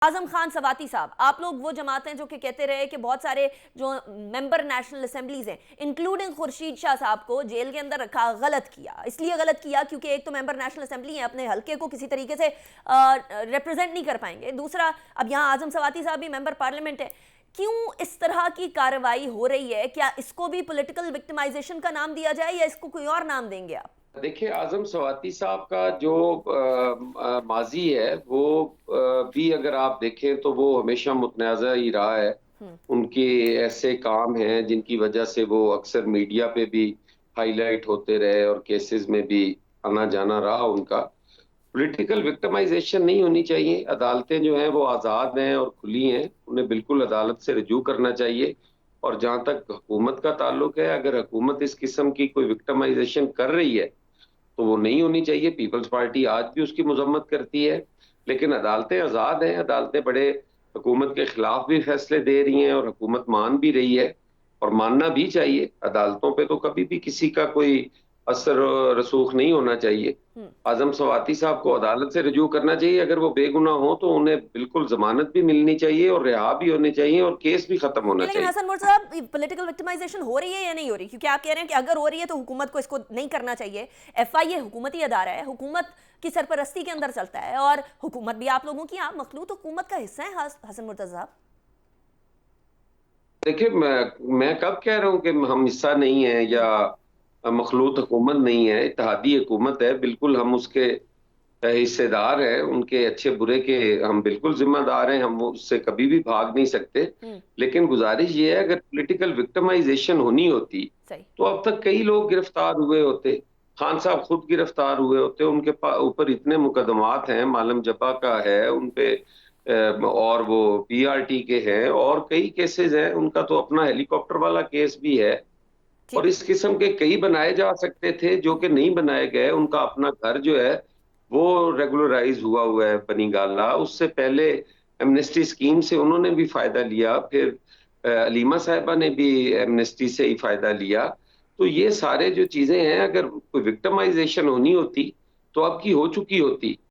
आजम खान सवाती साहब, आप लोग वो जमात हैं जो कि कहते रहे कि बहुत सारे जो मेंबर नेशनल असेंबलीज हैं इंक्लूडिंग खुर्शीद शाह साहब को जेल के अंदर रखा, गलत किया। इसलिए गलत किया क्योंकि एक तो मेंबर नेशनल असेंबली है, अपने हल्के को किसी तरीके से रिप्रेजेंट नहीं कर पाएंगे। दूसरा, अब यहाँ आजम सवाती साहब भी मेंबर पार्लियामेंट है। क्यों इस तरह की कार्रवाई हो रही है? क्या इसको भी पॉलिटिकल विक्टिमाइजेशन का नाम दिया जाए या इसको कोई और नाम देंगे आप? देखिए, आजम सवाती साहब का जो माजी है वो भी अगर आप देखें तो वो हमेशा मुतनाज़ा ही रहा है। उनके ऐसे काम हैं जिनकी वजह से वो अक्सर मीडिया पे भी हाईलाइट होते रहे और केसेस में भी आना जाना रहा उनका। पॉलिटिकल विक्टिमाइजेशन नहीं होनी चाहिए। अदालतें जो हैं वो आज़ाद हैं और खुली हैं, उन्हें बिल्कुल अदालत से रुजू करना चाहिए। और जहां तक हुकूमत का ताल्लुक है, अगर हुकूमत इस किस्म की कोई विक्टिमाइजेशन कर रही है तो वो नहीं होनी चाहिए। पीपल्स पार्टी आज भी उसकी मजम्मत करती है, लेकिन अदालतें आज़ाद हैं। अदालतें बड़े हुकूमत के खिलाफ भी फैसले दे रही हैं और हुकूमत मान भी रही है, और मानना भी चाहिए। अदालतों पे तो कभी भी किसी का कोई असर रसूख नहीं होना चाहिए। आजम सवाती साहब को अदालत से रजू करना चाहिए। अगर वो बेगुनाह हो तो उन्हें बिल्कुल जमानत भी मिलनी चाहिए और रिहा भी होने चाहिए और केस भी खत्म होना लेकिन चाहिए। हसन मुर्तजा साहब, पॉलिटिकल विक्टिमाइजेशन हो रही है या नहीं हो रही? क्योंकि आप कह रहे हैं कि अगर हो रही है तो हुकूमत को इसको नहीं करना चाहिए। एफआईए हुकूमती अदारा है, हुकूमत की सरपरस्ती के अंदर चलता है और हुकूमत भी आप लोगों की, आप मखलूत हुकूमत का हिस्सा है। हसन मुर्तजा साहब, देखिए, मैं कब कह रहा हूँ कि हम हिस्सा नहीं है या मखलूत हुकूमत नहीं है। इत्तेहादी हुकूमत है, बिल्कुल हम उसके हिस्सेदार हैं। उनके अच्छे बुरे के हम बिल्कुल जिम्मेदार हैं, हम उससे कभी भी भाग नहीं सकते। लेकिन गुजारिश ये है, अगर पॉलिटिकल विक्टिमाइजेशन होनी होती सही। तो अब तक कई लोग गिरफ्तार हुए होते। खान साहब खुद गिरफ्तार हुए होते। उनके ऊपर इतने मुकदमात हैं, मालम जबा का है उनपे, और वो पीआरटी के हैं और कई केसेस हैं। उनका तो अपना हेलीकॉप्टर वाला केस भी है। जी। और इस किस्म के कई बनाए जा सकते थे जो कि नहीं बनाए गए। उनका अपना घर जो है वो रेगुलराइज हुआ है बनी गाला। उससे पहले एमनेस्टी स्कीम से उन्होंने भी फायदा लिया, फिर अलीमा साहिबा ने भी एमनेस्टी से ही फायदा लिया। तो ये सारे जो चीजें हैं, अगर कोई विक्टिमाइजेशन होनी होती तो अब की हो चुकी होती।